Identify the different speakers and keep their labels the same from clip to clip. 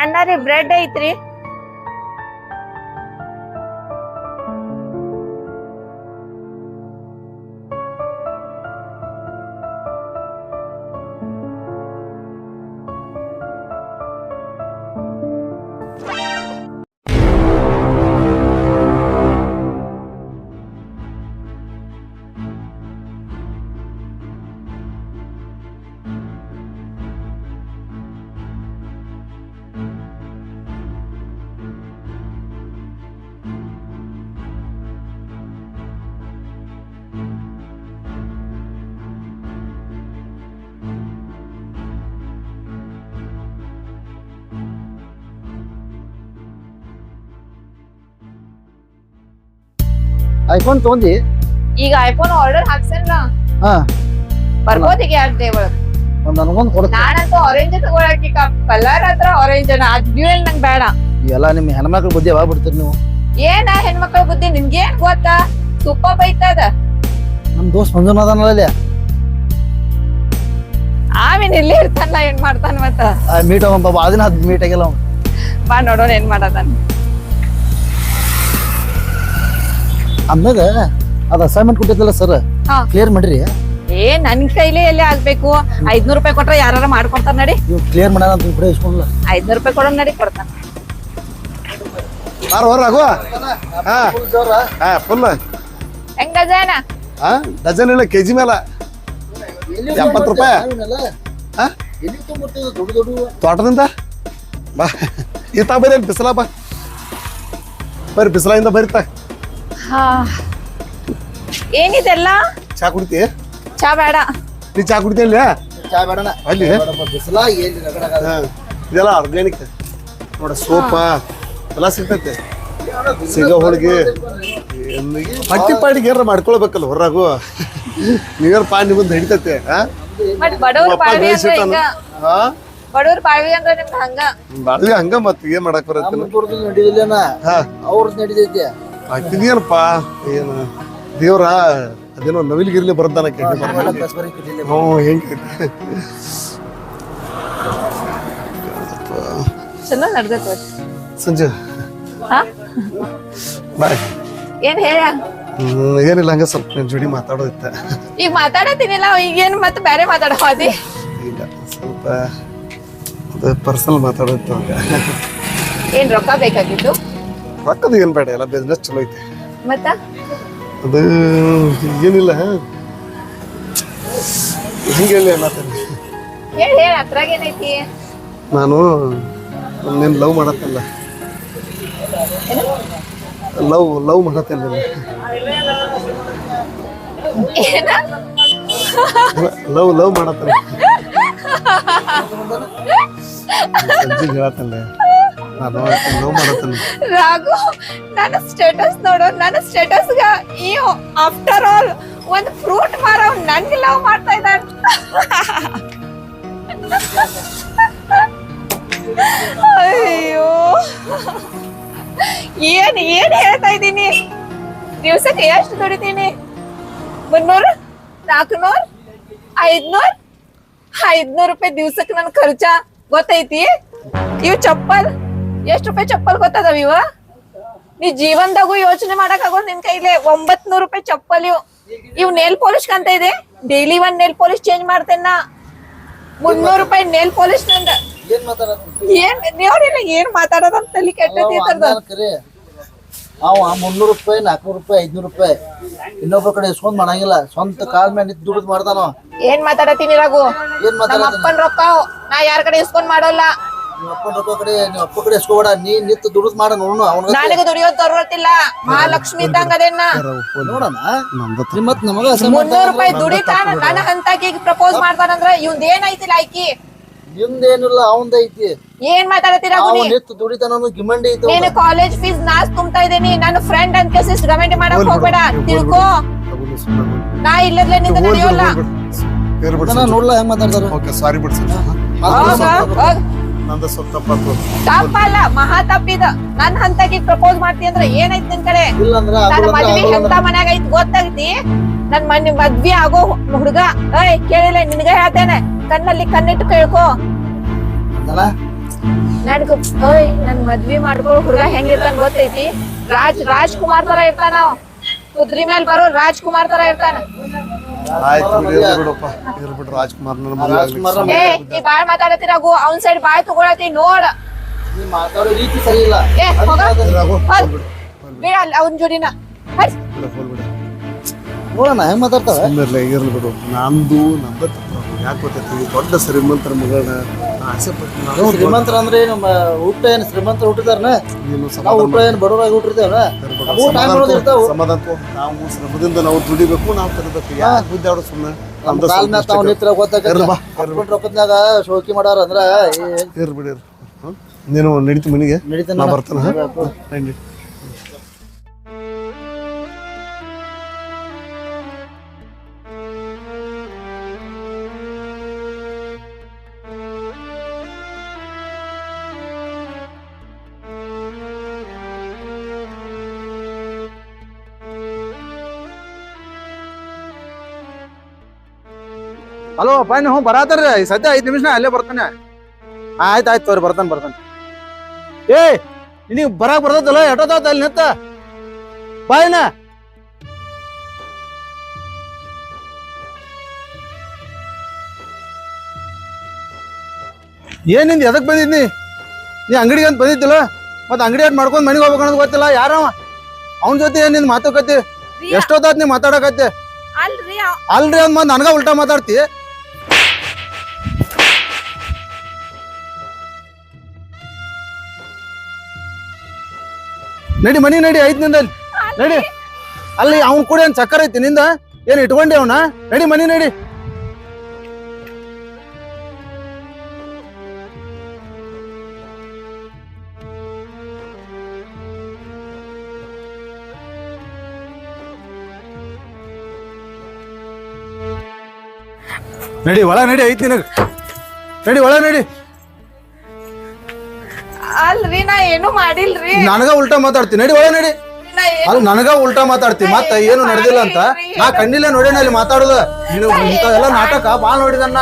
Speaker 1: ಅಣ್ಣಾರಿ bread ಐತ್ರಿ.
Speaker 2: IPhone ತಗೊಂಡಿ
Speaker 1: ಈಗ ಐಫೋನ್ ಆರ್ಡರ್ ಹಾಕ್ಸೇನ್ಲ
Speaker 2: ಹಾ
Speaker 1: ಬರ್ಬೋದು ಈಗ 2 ಡೇ ಒಳಗ್.
Speaker 2: ನನಗೊಂದು ಕೊಡ್ತೀನಿ.
Speaker 1: ನಾನಂತೂ ಆರೆಂಜ್ ತಗೊಳಕಿ ಕಲರ್ ಹತ್ರ ಆರೆಂಜ್ ಅದ್ ಡ್ಯೂಯಲ್ ನಂಗ್ ಬೇಡ.
Speaker 2: ಎಲ್ಲ ನಿಮ್ಮ ಹೆಣ್ಮಕ್ಳು ಬುದ್ಧಿ ಯಾವಾಗ ಬಿಡ್ತೀರಿ ನೀವು?
Speaker 1: ಏನ ಹೆಣ್ಮಕ್ಳ ಬುದ್ಧಿ ನಿನ್ಗೇನ್ ಗೊತ್ತಾ? ತುಪ್ಪ ಬೈತದ.
Speaker 2: ನಮ್ ದೋಸ್ತ್ ಮಂಜುನ ಅದಾನಲ್ಲ ಇಲ್ಲಿ
Speaker 1: ಆಮೇಲೆ ಇಲ್ಲೇ ಇರ್ತಾನ ಏನ್ ಮಾಡ್ತಾನ ಮತ್ತ
Speaker 2: ಮೀಟ್ ಆಗ ಅದನ್ನ ಮೀಟ್ ಆಗಿಲ್ಲ ಅವ್ನು.
Speaker 1: ಬಾ ನೋಡೋಣ ಏನ್ ಮಾಡತಾನ.
Speaker 2: ಆಮ್ಯಾಗ ಅದ ಅಸೈನ್ಮೆಂಟ್ ಕೊಟ್ಟಿದ್ದಲ್ಲ ಸರ್
Speaker 1: ಹಾ.
Speaker 2: ಕ್ಲಿಯರ್ ಮಾಡ್ರಿ.
Speaker 1: ನನ್ ಕೈಲೇ ಎಲ್ಲಿ ಆಗ್ಬೇಕು? 500 ರೂಪಾಯಿ ಕೊಟ್ರೆ ಯಾರು ಮಾಡ್ಕೊಡ್ತಾರ ನಡಿ.
Speaker 2: ನೀವು ಕ್ಲಿಯರ್ ಮಾಡ್ಯಾನ ಅಂತ ಕೂಡ ಇಸ್ಕೊಂಡ್ಲ
Speaker 1: 500 ರೂಪಾಯಿ ಕೊಡೋಣ ನಡಿ, ಕೊಡ್ತಾನ.
Speaker 3: ರಘು ಫುಲ್
Speaker 1: ಹೆಂಗ ಡಜನ್?
Speaker 3: ಡಜನ್ ಇಲ್ಲ ಕೆಜಿ ಮೇಲ 70 ರೂಪಾಯಿ. ತೋಟದಿಂದ ಬಾ ಈತ ಬರ್ರಿ ಬಿಸಿಲ ಬಾ ಬರ್ರಿ ಬಿಸಿಲಿಂದ ಬರಿತ.
Speaker 1: ಏನಿದೆಲ್ಲ?
Speaker 3: ಚಾ ಕುಡಿತಿ?
Speaker 1: ಚಾ ಬೇಡ.
Speaker 3: ನೀ ಚಾ ಕುಡಿತಿ ಅಲ್ಲಿ?
Speaker 2: ಚಾ ಬೇಡಣ
Speaker 3: ಅಲ್ಲಿ
Speaker 2: ಬಿಸಿಲ ಏನ್
Speaker 3: ಇದೆಲ್ಲ ಆರ್ಗ್ಯಾನಿಕ್ ನೋಡ ಸೋಪ ಎಲ್ಲ ಸಿಗ್ತೈತೆ. ಸಿಗ ಹೋಳಿಗೆ ಪಟ್ಟಿ ಪಾಡಿಗೆ ಏನಾರ ಮಾಡ್ಕೊಳ್ಬೇಕಲ್ಲ ಹೊರಗು. ನೀವೇರ್ ಪಾ ನಿಮ್ಮಂದ್ ಹಿಡಿತೈತೆ.
Speaker 1: ಬಟ್ ಬಡವ್ರ ಬಾಳ್ವಿ ಅಂದ್ರೆ ಹಿಂಗ. ಬಡವ್ರ ಬಾಳ್ವಿ ಅಂದ್ರೆ ನಿಮ್ದು ಹಂಗ.
Speaker 3: ಬಾಳ್ವಿ ಹಂಗ ಮತ್ ಏನ್ ಮಾಡಕ್ ಬರತ್ತೆ?
Speaker 2: ನಡೀದಿಲ್ಲ ಅವ್ರದ್ ನಡೀತೈತಿ.
Speaker 3: ಆಗ್ತಿದ್ಯೇನಪ್ಪ ಏನು ದೇವ್ರ ಅದೇನೋ ನವಿಲ್ಗಿರ್ಲಿ ಬರದ್ದಾನ ಹ್ಞೂ ಹೆಂಗೆ
Speaker 1: ಚಲೋ ನಡ್ದೈತಿ
Speaker 3: ಸಂಜೆ ಬಾಯ್.
Speaker 1: ಏನ್ ಹೇಳ?
Speaker 3: ಏನಿಲ್ಲ ಹಂಗ ಸ್ವಲ್ಪ ನಿನ್ ಜೋಡಿ ಮಾತಾಡೋದಿತ್ತ.
Speaker 1: ಈಗ ಮಾತಾಡತೀನಿಲ್ಲ, ಈಗೇನು ಮತ್ತೆ ಬೇರೆ ಮಾತಾಡೋದಿ?
Speaker 3: ಇಲ್ಲ ಸ್ವಲ್ಪ ಅದು ಪರ್ಸನಲ್ ಮಾತಾಡೋದಿತ್ತು ಹಂಗ.
Speaker 1: ಏನ್ ರೊಕ್ಕ ಬೇಕಾಗಿತ್ತು?
Speaker 3: ರೊಕ್ಕದ ಏನ್ ಬೇಡ, ಎಲ್ಲ ಬಿಸ್ನೆಸ್ ಚಲೋ ಐತಿ.
Speaker 1: ಮತ್ತ
Speaker 3: ಅದು ಏನಿಲ್ಲ ಹಿಂಗೆ ಹೇಳಿ ಮಾತಾಡಿ.
Speaker 1: ಹೇಳ ಅದ್ರಾಗ ಏನೈತಿ?
Speaker 3: ನಾನು ನೀನ್ ಲವ್ ಮಾಡತ್ತಲ್ಲ, ಲವ್ ಮಾಡತ್ತಲ್ಲ,
Speaker 1: ಏನ
Speaker 3: ಲವ್ ಮಾಡತ್ತಲ್ಲ ಸಂಜೆ ಹೇಳತ್ತಲ್ಲ ನಾನು ಲವ್ ಮಾಡತ್ತಲ್ಲ.
Speaker 1: ರಾಘು, ನನ್ನ ಸ್ಟೇಟಸ್ ನೋಡು. ನನ್ನ ಸ್ಟೇಟಸ್ಗ ಈ ಆಫ್ಟರ್ ಆಲ್ ಒಂದು ಫ್ರೂಟ್ ಮಾರವ್ ನನ್ಗೆ ಲವ್ ಮಾಡ್ತಾ ಇದ್ದಾನೆ. ಅಯ್ಯೋ, ಏನ್ ಏನ್ ಹೇಳ್ತಾ ಇದ್ದೀನಿ? ದಿವ್ಸಕ್ಕೆ ಎಷ್ಟು ದುಡಿತೀನಿ? 300, 400, 500 ರೂಪಾಯಿ ದಿವ್ಸಕ್ಕೆ ನನ್ ಖರ್ಚ ಗೊತ್ತೈತಿ? ಇವ್ ಚಪ್ಪಲ್ ಎಷ್ಟ್ ರೂಪಾಯಿ ಚಪ್ಪಲ್ ಗೊತ್ತದವ ಇವ? ನೀ ಜೀವನದಾಗೂ ಯೋಚನೆ ಮಾಡಕ್ ಆಗೋದು ನಿನ್ ಕೈಲಿ. 900 ರೂಪಾಯಿ ಚಪ್ಪಲ್ ಇವ್ ನೇಲ್ ಪಾಲಿಶ್ ಕಂತ ಇದೆ. ಡೈಲಿ 1 ನೇಲ್ ಪಾಲಿಶ್ ಚೇಂಜ್ ಮಾಡ್ತೇನ. 300 ರೂಪಾಯಿ ನೇಲ್ ಪಾಲಿಶ್ ನಂದ. ಏನ್ ನೋಡಿಲ್ಲ ಏನ್ ಮಾತಾಡೋದಂತ ತಲಿ ಕೆಟ್ಟೈತಿ.
Speaker 2: ಅವ 300 ರೂಪಾಯಿ 400 ರೂಪಾಯಿ 500 ರೂಪಾಯಿ ಇನ್ನೊಬ್ಬರ ಕಡೆ ಇಸ್ಕೊಂಡ್ ಮಾಡಂಗಿಲ್ಲ. ಸ್ವಂತ ಕಾಲ್ ಮೇಲೆ ನಿಂತು ದುಡ್ದು ಮಾಡ್ತಾನ.
Speaker 1: ಏನ್ ಮಾತಾಡತೀನಿ ರಾಘು?
Speaker 2: ಏನ್
Speaker 1: ನಮ್ಮ ಅಪ್ಪನ್ ರೊಕ್ಕ ನಾ ಯಾರ ಕಡೆ ಇಸ್ಕೊಂಡ್ ಮಾಡೋಲ್ಲ.
Speaker 2: ನಿಮ್ಮ ಅಪ್ಪನ ರೊಕ್ಕ ಕಡೆ ನಿಮ್ಮ ಅಪ್ಪ ಕಡೆ ಇಸ್ಕೋಬೇಡ. ನೀ ನಿಂತು ದುಡ್ದು ಮಾಡ ನೋಡು.
Speaker 1: ನನಗೆ ದುಡಿಯೋದ್ ತರೋತಿಲ್ಲ. ಮಹಾಲಕ್ಷ್ಮಿ ಇದ್ದಂಗ ಅದೇನ
Speaker 2: ನೋಡಣ. ಮತ್ ನಮಗ
Speaker 1: 300 ರೂಪಾಯಿ ದುಡಿತಾನ. ನನ್ನ ಹಂತಾಗಿ ಪ್ರಪೋಸ್ ಮಾಡ್ತಾನಂದ್ರ ಇವಂದ ಏನೈತಿ ಲಾಯ್ಕಿ?
Speaker 2: ನಿಮ್ದೇನಿಲ್ಲ ಅವಂದೈತಿ.
Speaker 1: ಏನ್ ಮಾತಾಡತೀರಾ?
Speaker 2: ನಿಂತು ದುಡಿತಾನ ಗಿಮಂಡಿ ಐತಿ.
Speaker 1: ನೀನು ಕಾಲೇಜ್ ಫೀಸ್ ನಾಸ್ ತುಂಬ್ತಾ ಇದ್ದೀನಿ. ನನ್ನ ಫ್ರೆಂಡ್ ಅಂತ ಕೇಸ್ ಗಮೆಂಟ್ ಮಾಡಕ್ ಹೋಗ್ಬೇಡ. ತಿಳ್ಕೋ, ನಾ ಇಲ್ಲದ್ಲೆ ನಿಂದ ನಡೆಯೋಲ್ಲ.
Speaker 2: ನೋಡ್ಲಾ ಹೆಂಗ್ ಮಾತಾಡ್ತಾರ.
Speaker 3: ಓಕೆ ಸಾರಿ ಬಿಡ್ಸಿ, ನಂದು ಸ್ವಲ್ಪ ತಪ್ಪಾತು.
Speaker 1: ತಪ್ಪಲ್ಲ, ಮಹಾ ತಪ್ಪಿದ. ನನ್ ಹಂತಾಗಿ ಪ್ರಪೋಸ್ ಮಾಡ್ತಿ ಅಂದ್ರ ಏನೈತಿ ನಿನ್ ಕಡೆ? ನನ್ನ ಮದ್ವಿ ಎಂತ ಮನ್ಯಾಗ ಐತಿ ಗೊತ್ತಾಗೈತಿ? ನನ್ ಮದ್ವಿ ಆಗೋ ಹುಡುಗ ಕೇಳಿಲ್ಲ ನಿನ್ಗ ಹೇಳ್ತೇನೆ. ಕಣ್ಣಲ್ಲಿ ಕಣ್ಣಿಟ್ಟು ಕೇಳ್ಕೋ. ನನ್ಗ ಓಯ್ ನನ್ ಮದ್ವಿ ಮಾಡ್ಕೊಳ್ಳೋ ಹುಡುಗ ಹೆಂಗಿರ್ತಾನ ಗೊತ್ತೈತಿ? ರಾಜ್ಕುಮಾರ್ ತರ ಇರ್ತಾನ. ಕುದ್ರಿ ಮೇಲ್ ಬರೋ ರಾಜ್ಕುಮಾರ್ ತರ ಇರ್ತಾನ.
Speaker 3: ಆಯ್ತು ಬಿಡಪ್ಪ, ಇರ್ಬಿಟ್ರು ರಾಜ್ಕುಮಾರ್
Speaker 1: ಏ ನೀ ಬಾಳ್ ಮಾತಾಡತಿರಾಗು, ಅವ್ನ್ ಸೈಡ್ ಬಾಯ್ ತಗೊಳತಿ ನೋಡ.
Speaker 2: ನೀ ಮಾತಾಡೋ ರೀತಿ ಸರಿ ಇಲ್ಲ.
Speaker 1: ಏ ಹೋಗ ಬಿಡ ಅವ್ನ ಜೋಡಿನ.
Speaker 2: ನೋಡೋಣ ಹೆಂಗ್ ಮಾತಾಡ್ತಾವ.
Speaker 3: ಇರ್ಲಿ ಬಿಡು, ನಂದು ಯಾಕೆ ಗೊತ್ತೈತಿ, ದೊಡ್ಡ ಶ್ರೀಮಂತರ ಮಗಳನ್ನ ಆಸೆ ಪಟ್ಟು
Speaker 2: ಶ್ರೀಮಂತರ ಅಂದ್ರೆ ನಮ್ಮ ಊಟ ಏನ್ ಶ್ರೀಮಂತರ ಹುಟ್ಟಿದಾರನ? ನಾವು ಊಟ ಏನ್ ಬಡವರಾಗಿ ಹುಟ್ಟಿರ್ತೇವನ?
Speaker 3: ಸಮಾಧಾನ. ನಾವು ಶ್ರಮದಿಂದ ನಾವು ದುಡಿಬೇಕು, ನಾವು ತರಬೇಕು. ಯಾಕೆ ಬುದ್ಧಿ ಆಡೋ ಸುಮ್ಮನೆ
Speaker 2: ಕಾಲ್ ಮ್ಯಾಗ ತಾವ್ ನಿತ್ರ ರೊಕ್ಕದ್ನಾಗ ಶೋಕಿ ಮಾಡಾರ ಅಂದ್ರ
Speaker 3: ಇರ್ಬಿಡಿ. ನೀನು ನಡೀತಿ ಮನೆಗೆ,
Speaker 2: ನಡೀತಾನ
Speaker 3: ನಾ ಬರ್ತಾನ.
Speaker 4: ಹಲೋ ಬನ್ನಿ, ಹ್ಞೂ ಬರತ್ತಾರ್ರಿ. ಈ ಸದ್ಯ 5 ನಿಮಿಷ ಅಲ್ಲೇ ಬರ್ತಾನೆ. ಆಯ್ತು ತೋರಿ, ಬರ್ತಾನೆ. ಏ ನಿನಗೆ ಬರಾಕ್ ಬರ್ತದಲ್ಲ, ಎಷ್ಟೊತ್ತಾತ ಅಲ್ಲಿ ನಿಂತ ಬಾಯ್ನ. ಏನ್ ನಿಂದ ಎದಕ್ ಬಂದಿದ್ನಿ? ನೀ ಅಂಗಡಿಗೆ ಅಂತ ಬಂದಿದ್ದಿಲ್ಲ, ಮತ್ತೆ ಅಂಗಡಿ ಅಟ್ ಮಾಡ್ಕೊಂಡ್ ಮನೆಗೆ ಹೋಗ್ಬೇಕು ಅನ್ನೋದು ಗೊತ್ತಿಲ್ಲ. ಯಾರವ ಅವನ ಜೊತೆ ಏನ್ ನಿಂದ ಮಾತುಕತೆ? ಎಷ್ಟೊತ್ತಾತ್ ನೀ ಮಾತಾಡಕತ್ತೆ? ಅಲ್ರಿ ಅಂದ್ ಮತ್ತೆ ನನಗ ಉಲ್ಟಾ ಮಾತಾಡ್ತಿ. ನಡಿ ಮನಿ ನಡಿ, 5 ನಿಂದಲ್ಲಿ ನಡಿ. ಅಲ್ಲಿ ಅವ್ನ ಕೂಡ ಏನ್ ಚಕ್ಕರ್ ಐತಿ ನಿಂದ? ಏನ್ ಇಟ್ಕೊಂಡಿ ಅವನ? ನಡಿ ಮನಿ ನಡಿ. ನಡಿ ಒಳ ನಡಿ, ಐತಿ ನಿನಗ. ನಡಿ ಒಳ ನಡಿ.
Speaker 1: ಅಲ್ರಿ ನಾ ಏನು ಮಾಡಿಲ್ರಿ.
Speaker 4: ನನಗ ಉಲ್ಟಾ ಮಾತಾಡ್ತೀನಿ. ನಡಿ ಒಳ ನಡಿ. ಅಲ್ಲಿ ನನಗ ಉಲ್ಟಾ ಮಾತಾಡ್ತಿ, ಮತ್ತ ಏನು ನಡೆದಿಲ್ಲ ಅಂತ ನಾ ಕಣ್ಣಿಲ್ಲ ನೋಡೇನ ಅಲ್ಲಿ ಮಾತಾಡುದ. ನೀನು ಇಂಥವೆಲ್ಲ ನಾಟಕ ಬಾಳ್ ನೋಡಿದನ್ನ.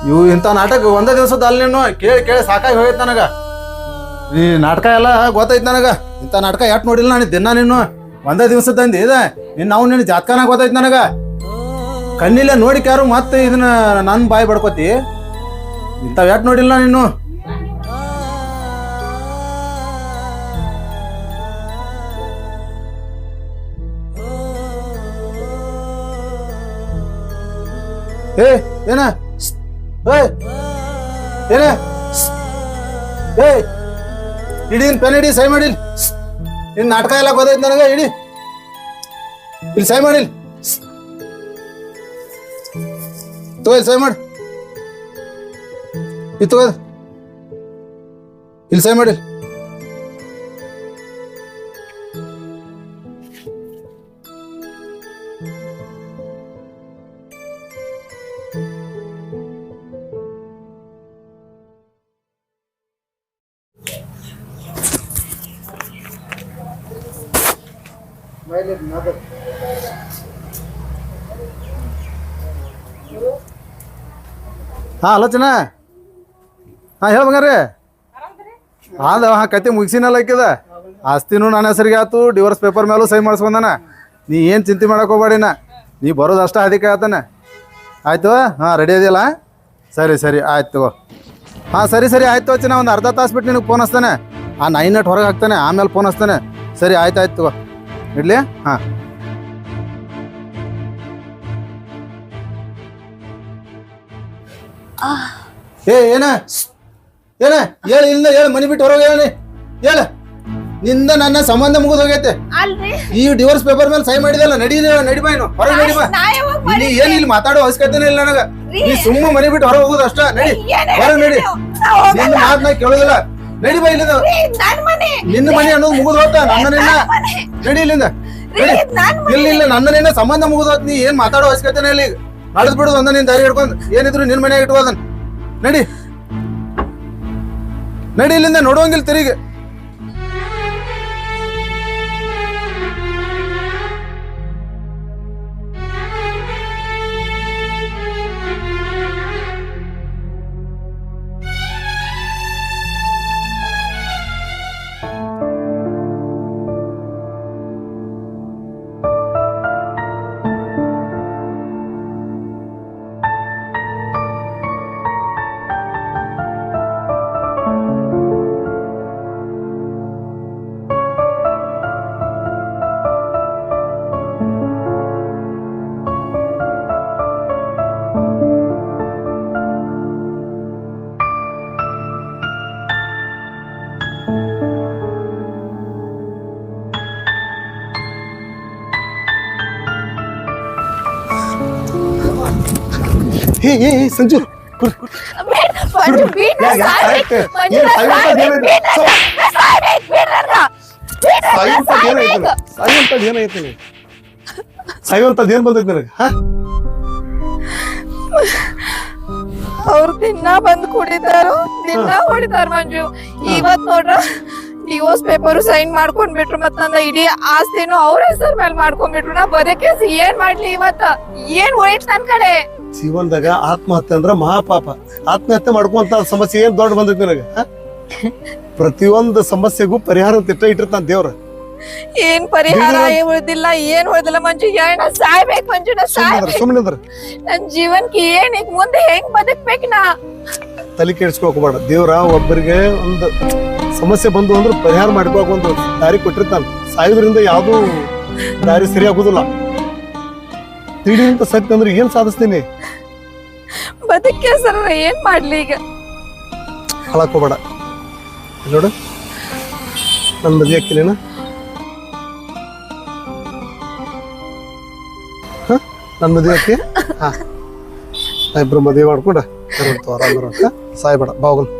Speaker 4: ಇವು ಇಂಥ ನಾಟಕ ಒಂದೇ ದಿವಸದ ಅಲ್ಲಿ ನೀನು ಕೇಳಿ ಸಾಕಾಗಿ ಹೋಗೈತ್ ನನಗ. ಈ ನಾಟಕ ಎಲ್ಲ ಗೊತ್ತೈತ್ ನನಗ. ಇಂಥ ನಾಟಕ ಯಾಟ್ ನೋಡಿಲ್ಲ ನಾನು ದಿನ. ನೀನು ಒಂದೇ ದಿವಸದಂದಿ ಇದೆ ನಿನ್ನ. ನಾವು ನಿನ್ನ ಜಾತಕನ ಗೊತ್ತೈತ್ ನನಗ. ಕಣ್ಣಿಲ್ಲ ನೋಡಿ ಕ್ಯಾರು ಮತ್ತೆ ಇದನ್ನ ನನ್ ಬಾಯಿ ಬಡ್ಕೋತಿ. ಇಂಥವ್ ಯಾಟ್ ನೋಡಿಲ್ಲ ನೀನು. ಏ ಏನ ಏನ ಏ ಇಡೀ ಪೆನ್ ಇಡಿ, ಸೈ ಮಾಡಿಲ್. ನಿನ್ ನಾಟಕ ಎಲ್ಲ ಗೊತ್ತೈತಿ ನನಗ. ಇಡಿ ಇಲ್ಲಿ ಸೈ ಮಾಡಿಲ್. ತಗೋ ಸೈ ಮಾಡಿ. ಇದು ತಗೋ ಇಲ್ಲಿ ಸೈ ಮಾಡಿಲ್. ಹಾ ಆಲೋಚನಾ. ಹಾ ಹೇಳ ಬಂಗಾರ್ರಿ. ಅದ ಕತೆ ಮುಗಿಸಿನಲ್ಲ ಆಕಿದ. ಆಸ್ತಿನೂ ನನ್ನ ಹೆಸರಿಗೆ ಆಯ್ತು, ಡಿವೋರ್ಸ್ ಪೇಪರ್ ಮೇಲೂ ಸಹಿ ಮಾಡಿಸ್ಕೊಂಡಾನ. ನೀ ಏನು ಚಿಂತೆ ಮಾಡಕ್ಕೆ ಹೋಗ್ಬೇಡಿನ. ನೀ ಬರೋದು ಅಷ್ಟ ಅದಕ್ಕೆ ಆತಾನೆ. ಆಯ್ತು. ಹಾಂ ರೆಡಿ ಇದೆಯಲ್ಲ? ಸರಿ ಆಯ್ತು ತಗೋ. ಹಾಂ ಸರಿ ಆಯ್ತು ಅಚ್ಚನ. ಒಂದು ಅರ್ಧ ತಾಸು ಬಿಟ್ಟು ನಿನಗೆ ಫೋನ್ ಹಚ್ತಾನೆ. ಆ 9 ಹೊರಗೆ ಹಾಕ್ತಾನೆ, ಆಮೇಲೆ ಫೋನ್ ಹಚ್ತಾನೆ. ಸರಿ ಆಯ್ತು ತಗೋ, ಇಡ್ಲಿ. ಹಾಂ ಏನ ಹೇಳಿ ಇಲ್ಲ, ಹೇಳಿ ಮನಿ ಬಿಟ್ಟು ಹೊರಗೆ ಹೇಳಿ. ಹೇಳ ನಿಂದ ನನ್ನ ಸಂಬಂಧ ಮುಗಿದು ಹೋಗೈತೆ. ಈ ಡಿವೋರ್ಸ್ ಪೇಪರ್ ಮೇಲೆ ಸಹಿ ಮಾಡಿದಲ್ಲ. ನಡಿಬಾ ಇನ್ನು ಹೊರಗೆ ನಡಿಬಾ. ಇಲ್ಲಿ ಏನ್ ಇಲ್ಲಿ ಮಾತಾಡೋ ಅವಶ್ಯಕತೆನೇ ಇಲ್ಲ ನನಗ. ನೀ ಸುಮ್ಮ ಮನಿ ಬಿಟ್ಟು ಹೊರಗೆ ಹೋಗುದು ಅಷ್ಟ. ನಡಿ ಹೊರಗೆ ನಡಿ. ನಿನ್ನ ಮಾತನ್ನ ಕೇಳೋದಿಲ್ಲ. ನಡಿಬಾ ಇಲ್ಲಿಂದ. ನಿನ್ನ ಮನೆ ಅನ್ನೋದು ಮುಗಿದು ಹೋಗ್ತಾ. ನನ್ನನಿನ್ನ ನಡಿ ಇಲ್ಲಿಂದ. ಇಲ್ಲ ನನ್ನನಿನ್ನ ಸಂಬಂಧ ಮುಗಿದು ಹೋತ್. ನೀ ಏನ್ ಮಾತಾಡೋ ಅವಶ್ಯಕತೆನೇ ಇಲ್ಲ. ಈಗ ನಡೆದ್ ಬಿಡುದು ಒಂದ ನಿನ್ ದಾರಿ ಹಿಡ್ಕೊಂಡು. ಏನಿದ್ರು ನಿನ್ ಮನೆಯಾಗ ಇಟ್ಕೋದನ್. ನಡಿ ಇಲ್ಲಿಂದ. ನೋಡುವಂಗಿಲ್ಲ ತಿರುಗಿ.
Speaker 3: ಏ ಸಂಜು ಕುರ್
Speaker 1: ಮಂಜು ಬಿಡ್ ನಾ ಸಾಯ್ಬೇಕು. ಮಂಜು ನಾ ಸಾಯ್ಬೇಕು. ಬಿಡ್ ನಾ ಸಾಯ್ಬೇಕು. ಬಿಡ್ ನನ್ಗ. ಬಿಡ್ ನನ್ಗ ಸಾಯ್ಬೇಕು.
Speaker 3: ಸಾಯುವಂತದ್ ಏನೈತಿ ನೀ ಸಾಯುವಂತದ್ ಏನ್ ಬಂದೈತಿ ನನಗೆ ಹಾ
Speaker 1: ಅವ್ರು ದಿನ ಬಂದ್ ಕುಡಿತಾರು, ದಿನ ಹೊಡಿತಾರ ಮಂಜು. ಇವತ್ ನೋಡ್ರ ಡಿವೋರ್ಸ್ ಪೇಪರ್ ಸೈನ್ ಮಾಡ್ಕೊಂಡ್ಬಿಟ್ರು, ಮತ್ತ ನನ್ನ ಇಡೀ ಆಸ್ತಿನೂ ಅವ್ರ ಹೆಸರ್ ಮೇಲೆ ಮಾಡ್ಕೊಂಡ್ಬಿಟ್ರು. ನಾ ಬದಕೇಸ್ ಏನ್ ಮಾಡ್ಲಿ ಇವತ್ತ? ಏನ್ ಹೋಯ್ತು ನನ್ ಕಡೆ?
Speaker 3: ಜೀವನದಾಗ ಆತ್ಮಹತ್ಯೆ ಅಂದ್ರ ಮಹಾಪಾಪ. ಆತ್ಮಹತ್ಯೆ ಮಾಡ್ಕೊಂತ ಸಮಸ್ಯೆ ಏನ್ ದೊಡ್ಡ ಬಂದೈತಿ ನನಗೆ ಪ್ರತಿಯೊಂದು ಸಮಸ್ಯೆಗೂ ಪರಿಹಾರ ಅಂತ ಇಟ್ಟಿರ್ತಾನ ದೇವ್ರ.
Speaker 1: ಏನ್ ಪರಿಹಾರ ಉಳ್ದಿಲ್ಲ, ಏನ್ ಉಳ್ದಿಲ್ಲ ಮಂಜು. ನಾ ಸಾಯ್ಬೇಕು ಮಂಜು, ನಾ ಸಾಯ್ಬೇಕು.
Speaker 3: ಸುಮ್ಮನಿದ್ರ
Speaker 1: ನನ್ ಜೀವನ್కి ಏನ್ ಈಗ ಮುಂದೆ ಹೆಂಗ್ ಬದುಕ್ಬೇಕು ನಾ?
Speaker 3: ತಲೆ ಕೆಡಿಸ್ಕೋಬೇಡ. ದೇವ್ರ ಒಬ್ಬರಿಗೆ ಒಂದು ಸಮಸ್ಯೆ ಬಂದು ಅಂದ್ರೆ ಪರಿಹಾರ ಮಾಡ್ಕೋಕ ಒಂದು ದಾರಿ ಕೊಟ್ಟಿರ್ತಾನ. ಸಾಯೋದ್ರಿಂದ ಯಾವ್ದು ದಾರಿ ಸರಿ ಆಗುದಿಲ್ಲ. ತಿಳಿಂತ ಸತ್ಯ ಅಂದ್ರೆ ಏನ್ ಸಾಧಿಸ್ತೀನಿ?
Speaker 1: ಬದುಕೆ ಸರ್ ಏನ್ ಮಾಡ್ಲಿ ಈಗ?
Speaker 3: ಹಾಳಾಕೋಬೇಡ. ನೋಡು ನನ್ ಮದ್ವೆ ಹಾಕಿನೇನ ನನ್ ಮದ್ವೆ ಹಾಕಿ ಹಾ ಇಬ್ರು ಮದ್ವೆ ಮಾಡ್ಕೊಂಡ ಆರಾಮ ಸಾಯ್ಬೇಡ ಬಾವಗನ್